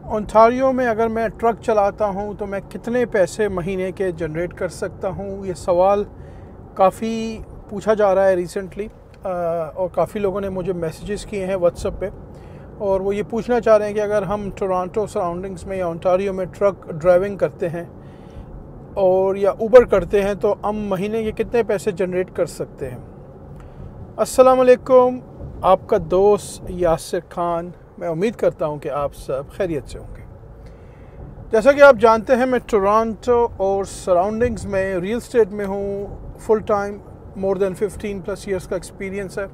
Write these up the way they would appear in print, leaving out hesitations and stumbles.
Ontario में अगर मैं ट्रक चलाता हूं तो मैं कितने पैसे महीने के जनरेट कर सकता हूं? ये सवाल काफ़ी पूछा जा रहा है रिसेंटली और काफ़ी लोगों ने मुझे मैसेजेस किए हैं व्हाट्सएप पे और वो ये पूछना चाह रहे हैं कि अगर हम टोरंटो सराउंडिंग्स में या ओंटारियो में ट्रक ड्राइविंग करते हैं और या ऊबर करते हैं तो हम महीने के कितने पैसे जनरेट कर सकते हैं। अस्सलाम वालेकुम, आपका दोस्त यासिर खान। मैं उम्मीद करता हूं कि आप सब खैरियत से होंगे। जैसा कि आप जानते हैं मैं टोरंटो और सराउंडिंग्स में रियल एस्टेट में हूं full time. More than 15+ years का एक्सपीरियंस है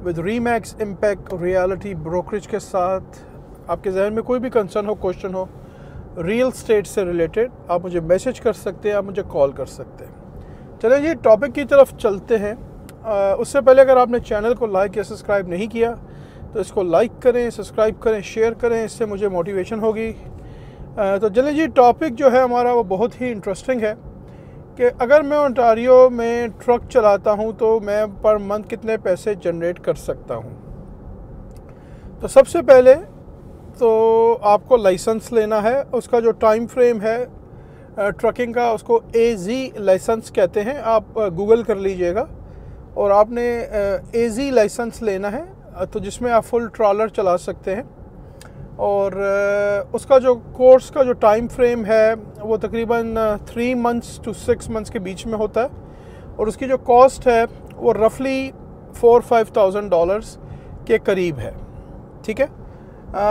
विद रीमैक्स इम्पैक्ट रियलिटी ब्रोकरेज के साथ। आपके जहन में कोई भी कंसर्न हो, क्वेश्चन हो रियल एस्टेट से रिलेटेड, आप मुझे मैसेज कर सकते हैं, आप मुझे कॉल कर सकते हैं। चलिए जी टॉपिक की तरफ चलते हैं। उससे पहले अगर आपने चैनल को लाइक या सब्सक्राइब नहीं किया तो इसको लाइक करें, सब्सक्राइब करें, शेयर करें, इससे मुझे मोटिवेशन होगी। तो चलिए जी टॉपिक जो है हमारा वो बहुत ही इंटरेस्टिंग है कि अगर मैं ओंटारियो में ट्रक चलाता हूं तो मैं पर मंथ कितने पैसे जनरेट कर सकता हूं। तो सबसे पहले तो आपको लाइसेंस लेना है। उसका जो टाइम फ्रेम है ट्रकिंग का उसको AZ लाइसेंस कहते हैं। आप गूगल कर लीजिएगा और आपने AZ लाइसेंस लेना है तो जिसमें आप फुल ट्रॉलर चला सकते हैं। और उसका जो कोर्स का जो टाइम फ्रेम है वो तकरीबन 3 मंथ्स to 6 मंथ्स के बीच में होता है और उसकी जो कॉस्ट है वो रफली $4,000-5,000 के करीब है। ठीक है,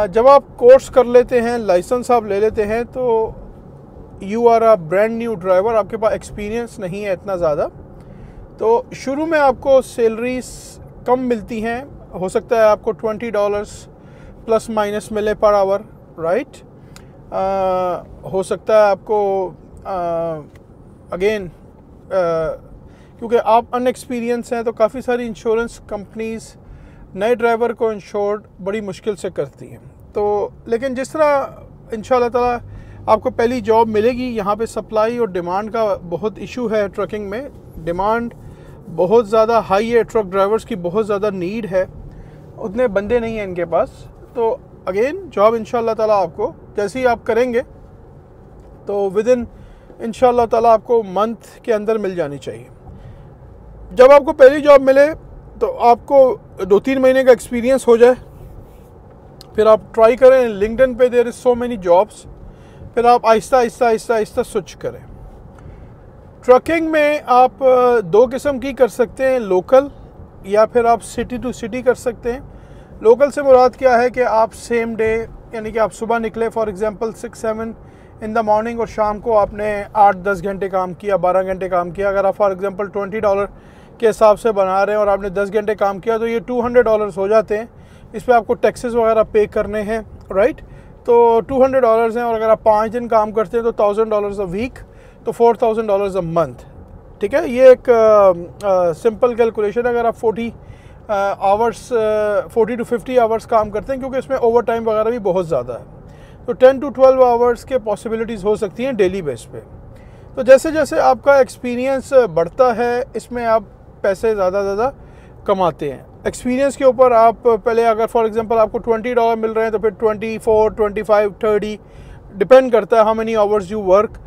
जब आप कोर्स कर लेते हैं, लाइसेंस आप ले लेते हैं तो you are a brand new driver, आपके पास एक्सपीरियंस नहीं है इतना ज़्यादा। तो शुरू में आपको सैलरीज कम मिलती हैं, हो सकता है आपको $20 प्लस माइनस मिले पर आवर, राइट। हो सकता है आपको अगेन क्योंकि आप अनएक्सपीरियंस हैं तो काफ़ी सारी इंश्योरेंस कंपनीज़ नए ड्राइवर को इंश्योर्ड बड़ी मुश्किल से करती हैं। तो लेकिन जिस तरह इंशाल्लाह ताला आपको पहली जॉब मिलेगी, यहाँ पे सप्लाई और डिमांड का बहुत इशू है। ट्रकिंग में डिमांड बहुत ज़्यादा हाई है, ट्रक ड्राइवर्स की बहुत ज़्यादा नीड है, उतने बंदे नहीं हैं इनके पास। तो अगेन जॉब इंशाल्लाह ताला आपको जैसे ही आप करेंगे तो विद इन इंशाल्लाह ताला आपको मंथ के अंदर मिल जानी चाहिए। जब आपको पहली जॉब मिले तो आपको 2-3 महीने का एक्सपीरियंस हो जाए, फिर आप ट्राई करें। लिंक्डइन पे there is so many jobs, फिर आप आहिस्ता आहिस्ता आहिस्ता आहिस्ता स्विच करें। ट्रकिंग में आप 2 किस्म की कर सकते हैं, लोकल या फिर आप सिटी टू सिटी कर सकते हैं। लोकल से मुराद क्या है कि आप सेम डे यानी कि आप सुबह निकले for example 6-7 in the morning और शाम को आपने 8-10 घंटे काम किया, 12 घंटे काम किया। अगर आप फॉर एग्जांपल $20 के हिसाब से बना रहे हैं और आपने 10 घंटे काम किया तो ये $200 हो जाते हैं। इस पर आपको टैक्सेस वगैरह पे करने हैं, राइट। तो $200 हैं और अगर आप 5 दिन काम करते हैं तो $1,000 अ वीक, तो $4,000 अ मंथ। ठीक है, ये एक सिंपल कैलकुलेशन। अगर आप 40 to 50 आवर्स काम करते हैं क्योंकि इसमें ओवर टाइम वगैरह भी बहुत ज़्यादा है, तो 10 to 12 आवर्स के पॉसिबिलिटीज़ हो सकती हैं डेली बेस पे। तो जैसे जैसे आपका एक्सपीरियंस बढ़ता है इसमें आप पैसे ज़्यादा कमाते हैं। एक्सपीरियंस के ऊपर आप पहले अगर फॉर एग्जांपल आपको $20 मिल रहे हैं तो फिर 24, 25, 30 डिपेंड करता है how many hours you work.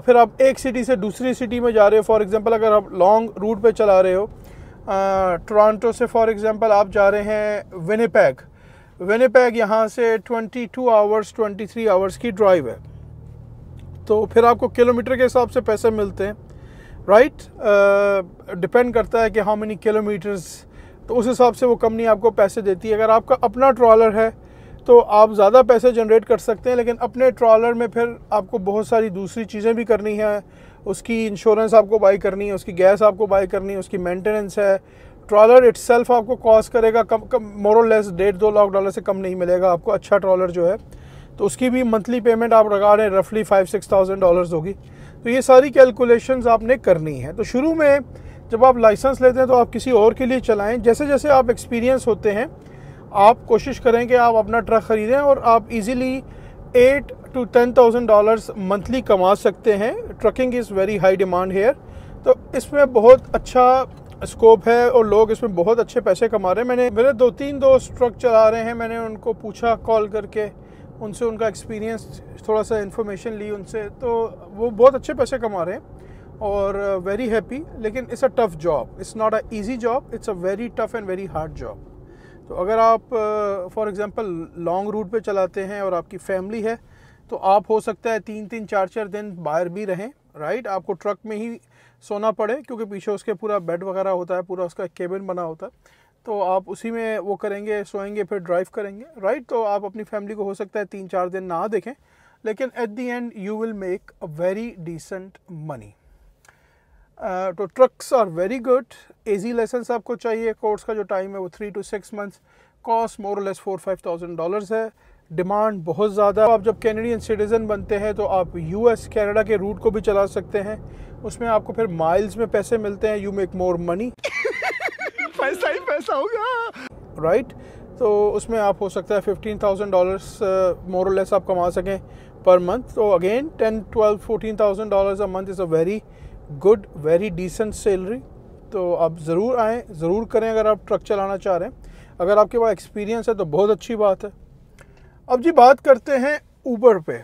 फिर आप एक सिटी से दूसरी सिटी में जा रहे हो, फॉर एग्जांपल अगर आप लॉन्ग रूट पे चला रहे हो, टोरंटो से फॉर एग्जांपल आप जा रहे हैं विनिपेग, यहाँ से 22 आवर्स 23 आवर्स की ड्राइव है, तो फिर आपको किलोमीटर के हिसाब से पैसे मिलते हैं, राइट। डिपेंड करता है कि हाउ मेनी किलोमीटर्स, तो उस हिसाब से वो कंपनी आपको पैसे देती है। अगर आपका अपना ट्रॉलर है तो आप ज़्यादा पैसे जनरेट कर सकते हैं, लेकिन अपने ट्रॉलर में फिर आपको बहुत सारी दूसरी चीज़ें भी करनी है। उसकी इंश्योरेंस आपको बाई करनी है, उसकी गैस आपको बाई करनी है, उसकी मेंटेनेंस है। ट्रॉलर इटसेल्फ आपको कॉस्ट करेगा कम मोर और लेस $1.5-2 लाख से कम नहीं मिलेगा आपको अच्छा ट्रॉलर जो है। तो उसकी भी मंथली पेमेंट आप लगा रहे हैं रफली $5,000-6,000 होगी। तो ये सारी कैलकुलेशंस आपने करनी है। तो शुरू में जब आप लाइसेंस लेते हैं तो आप किसी और के लिए चलाएं। जैसे जैसे आप एक्सपीरियंस होते हैं आप कोशिश करें कि आप अपना ट्रक ख़रीदें और आप इजीली $8,000 to $10,000 मंथली कमा सकते हैं। Trucking is very high demand here, तो इसमें बहुत अच्छा स्कोप है और लोग इसमें बहुत अच्छे पैसे कमा रहे हैं। मेरे 2-3 दोस्त ट्रक चला रहे हैं, मैंने उनको पूछा कॉल करके, उनसे उनका एक्सपीरियंस, थोड़ा सा इन्फॉर्मेशन ली उनसे, तो वो बहुत अच्छे पैसे कमा रहे हैं और वेरी हैप्पी। लेकिन it's a tough job, it's not a easy job, it's a very tough and very hard job. तो अगर आप फॉर एग्ज़ाम्पल लॉन्ग रूट पे चलाते हैं और आपकी फैमिली है, तो आप हो सकता है 3-3 4-4 दिन बाहर भी रहें, राइट। आपको ट्रक में ही सोना पड़े क्योंकि पीछे उसके पूरा बेड वगैरह होता है, पूरा उसका केबिन बना होता है, तो आप उसी में वो करेंगे, सोएंगे, फिर ड्राइव करेंगे, राइट। तो आप अपनी फैमिली को हो सकता है 3-4 दिन ना देखें, लेकिन at the end you will make a very decent money. तो trucks are very good. Easy licence आपको चाहिए, कोर्स का जो टाइम है वो 3 to 6 months, कॉस्ट मोर और लेस $4,000-5,000 है। डिमांड बहुत ज़्यादा। आप जब कैनेडियन सिटीज़न बनते हैं तो आप यूएस कनाडा के रूट को भी चला सकते हैं, उसमें आपको फिर माइल्स में पैसे मिलते हैं, यू मेक मोर मनी। पैसा ही पैसा होगा, राइट। तो उसमें आप हो सकता है $15,000 मोर और लेस आप कमा सकें पर मंथ। तो again 10, 12, $14,000 a month is a very good, very decent salary. तो आप ज़रूर आएँ, ज़रूर करें अगर आप ट्रक चलाना चाह रहे हैं। अगर आपके पास एक्सपीरियंस है तो बहुत अच्छी बात है। अब जी बात करते हैं ऊबर पे।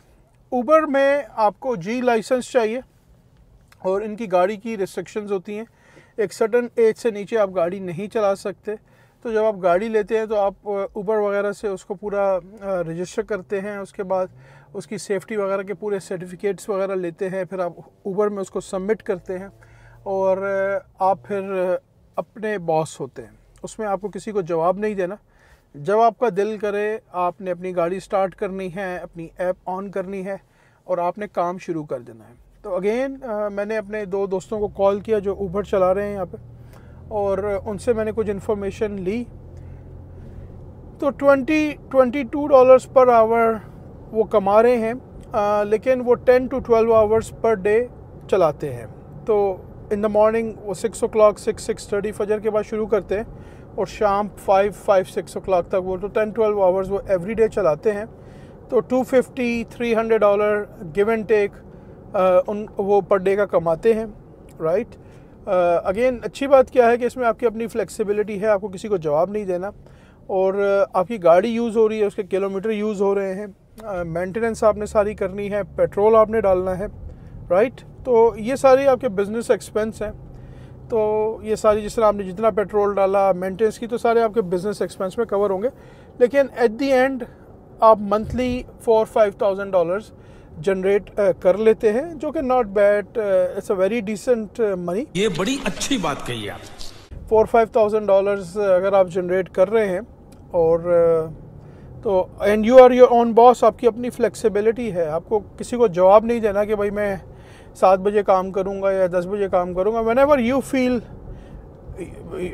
ऊबर में आपको जी लाइसेंस चाहिए और इनकी गाड़ी की रिस्ट्रिक्शंस होती हैं, एक सर्टन एज से नीचे आप गाड़ी नहीं चला सकते। तो जब आप गाड़ी लेते हैं तो आप ऊबर वगैरह से उसको पूरा रजिस्टर करते हैं, उसके बाद उसकी सेफ्टी वगैरह के पूरे सर्टिफिकेट्स वगैरह लेते हैं, फिर आप ऊबर में उसको सबमिट करते हैं और आप फिर अपने बॉस होते हैं। उसमें आपको किसी को जवाब नहीं देना। जब आपका दिल करे आपने अपनी गाड़ी स्टार्ट करनी है, अपनी ऐप ऑन करनी है और आपने काम शुरू कर देना है। तो अगेन मैंने अपने 2 दोस्तों को कॉल किया जो ऊबर चला रहे हैं यहाँ पे, और उनसे मैंने कुछ इन्फॉर्मेशन ली। तो $22 पर आवर वो कमा रहे हैं, लेकिन वो 10 to 12 आवर्स पर डे चलाते हैं। तो इन द मॉर्निंग वो 6 o'clock 6-6:30 फजर के बाद शुरू करते हैं और शाम 5-6 o'clock तक वो तो 10-12 आवर्स वो एवरी डे चलाते हैं। तो $250-300 गिव एंड टेक वो पर डे का कमाते हैं, राइट। अगेन अच्छी बात क्या है कि इसमें आपकी अपनी फ्लेक्सिबिलिटी है, आपको किसी को जवाब नहीं देना और आपकी गाड़ी यूज़ हो रही है, उसके किलोमीटर यूज़ हो रहे हैं, मेंटेनेंस आपने सारी करनी है, पेट्रोल आपने डालना है, राइट। तो ये सारी आपके बिजनेस एक्सपेंस हैं। तो ये सारी जिस तरह आपने जितना पेट्रोल डाला, मेंटेनेंस की, तो सारे आपके बिजनेस एक्सपेंस में कवर होंगे। लेकिन एट द एंड आप मंथली $4,000-5,000 जनरेट कर लेते हैं, जो कि not bad, it's a very decent money. ये बड़ी अच्छी बात कही आप। $4,000-5,000 अगर आप जनरेट कर रहे हैं और तो and you are your own boss, आपकी अपनी फ्लेक्सिबिलिटी है, आपको किसी को जवाब नहीं देना कि भाई मैं 7 बजे काम करूंगा या 10 बजे काम करूंगा। Whenever you feel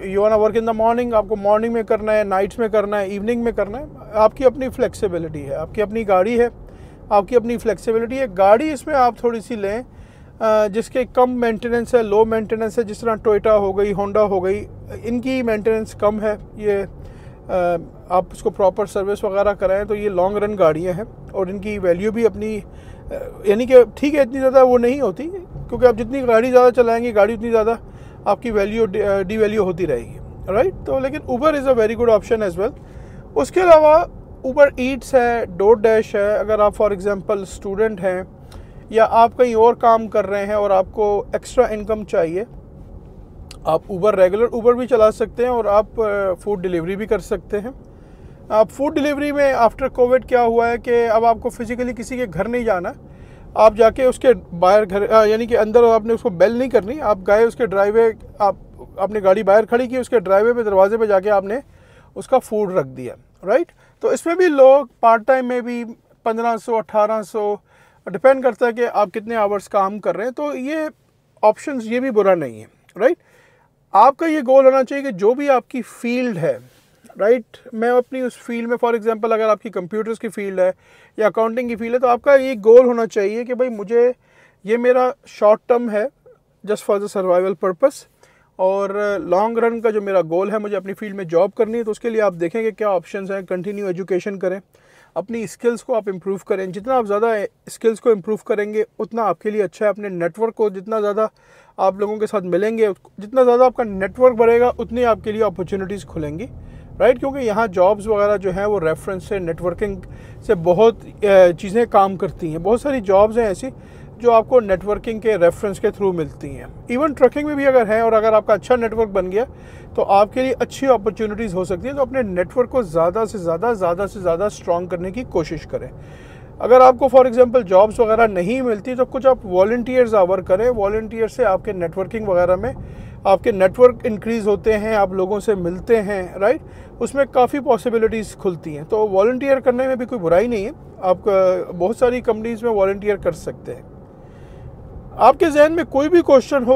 you want to work in the morning, आपको मॉर्निंग में करना है, नाइट्स में करना है, इवनिंग में करना है, आपकी अपनी फ्लेक्सिबिलिटी है, आपकी अपनी गाड़ी है, आपकी अपनी फ्लेक्सिबिलिटी है। गाड़ी इसमें आप थोड़ी सी लें जिसके कम मेंटेनेंस है, लो मेंटेनेंस है, जिस तरह टोयोटा हो गई, होंडा हो गई, इनकी मेंटेनेंस कम है। ये आप उसको प्रॉपर सर्विस वगैरह कराएं तो ये लॉन्ग रन गाड़ियाँ हैं और इनकी वैल्यू भी अपनी, यानी कि ठीक है इतनी ज़्यादा वो नहीं होती, क्योंकि आप जितनी गाड़ी ज़्यादा चलाएंगे गाड़ी उतनी ज़्यादा आपकी वैल्यू डी वैल्यू होती रहेगी, राइट। तो लेकिन Uber is a very good option as well. उसके अलावा ऊबर ईट्स है, डोर डैश है। अगर आप फॉर एग्जांपल स्टूडेंट हैं या आप कहीं और काम कर रहे हैं और आपको एक्स्ट्रा इनकम चाहिए, आप ऊबर रेगुलर ऊबर भी चला सकते हैं और आप फूड डिलीवरी भी कर सकते हैं। आप फूड डिलीवरी में आफ्टर कोविड क्या हुआ है कि अब आपको फिजिकली किसी के घर नहीं जाना, आप जाके उसके बाहर घर यानी कि अंदर आपने उसको बेल नहीं करनी, आप गए उसके ड्राइवे, आप अपनी गाड़ी बाहर खड़ी की, उसके ड्राइवे पे दरवाजे पे जाके आपने उसका फूड रख दिया, राइट। तो इसमें भी लोग पार्ट टाइम में भी 1500 1800 डिपेंड करता है कि आप कितने आवर्स काम कर रहे हैं। तो ये ऑप्शंस ये भी बुरा नहीं है, राइट। आपका ये गोल होना चाहिए कि जो भी आपकी फील्ड है, राइट, मैं अपनी उस फील्ड में फॉर एग्जांपल अगर आपकी कंप्यूटर्स की फील्ड है या अकाउंटिंग की फील्ड है, तो आपका ये गोल होना चाहिए कि भाई मुझे ये मेरा शॉर्ट टर्म है just for the survival purpose, और लॉन्ग रन का जो मेरा गोल है मुझे अपनी फील्ड में जॉब करनी है। तो उसके लिए आप देखेंगे क्या ऑप्शंस हैं। कंटिन्यू एजुकेशन करें, अपनी स्किल्स को आप इम्प्रूव करें। जितना आप ज़्यादा स्किल्स को इम्प्रूव करेंगे उतना आपके लिए अच्छा है। अपने नेटवर्क को जितना ज़्यादा आप लोगों के साथ मिलेंगे, जितना ज़्यादा आपका नेटवर्क बढ़ेगा उतनी आपके लिए अपॉर्चुनिटीज़ खुलेंगी, राइट, क्योंकि यहाँ जॉब्स वगैरह जो हैं वो रेफरेंस से, नेटवर्किंग से बहुत चीज़ें काम करती हैं। बहुत सारी जॉब्स हैं ऐसी जो आपको नेटवर्किंग के रेफरेंस के थ्रू मिलती हैं। इवन ट्रकिंग में भी अगर है और अगर आपका अच्छा नेटवर्क बन गया तो आपके लिए अच्छी अपॉर्चुनिटीज़ हो सकती है। तो अपने नेटवर्क को ज़्यादा से ज़्यादा स्ट्रॉन्ग करने की कोशिश करें। अगर आपको फॉर एग्जांपल जॉब्स वगैरह नहीं मिलती तो कुछ आप वॉलंटियर्स आवर करें। वॉलंटियर से आपके नेटवर्किंग वगैरह में आपके नेटवर्क इंक्रीज़ होते हैं, आप लोगों से मिलते हैं, राइट, उसमें काफ़ी पॉसिबिलिटीज़ खुलती हैं। तो वॉलंटियर करने में भी कोई बुराई नहीं है, आप बहुत सारी कंपनीज़ में वॉलंटियर कर सकते हैं। आपके जहन में कोई भी क्वेश्चन हो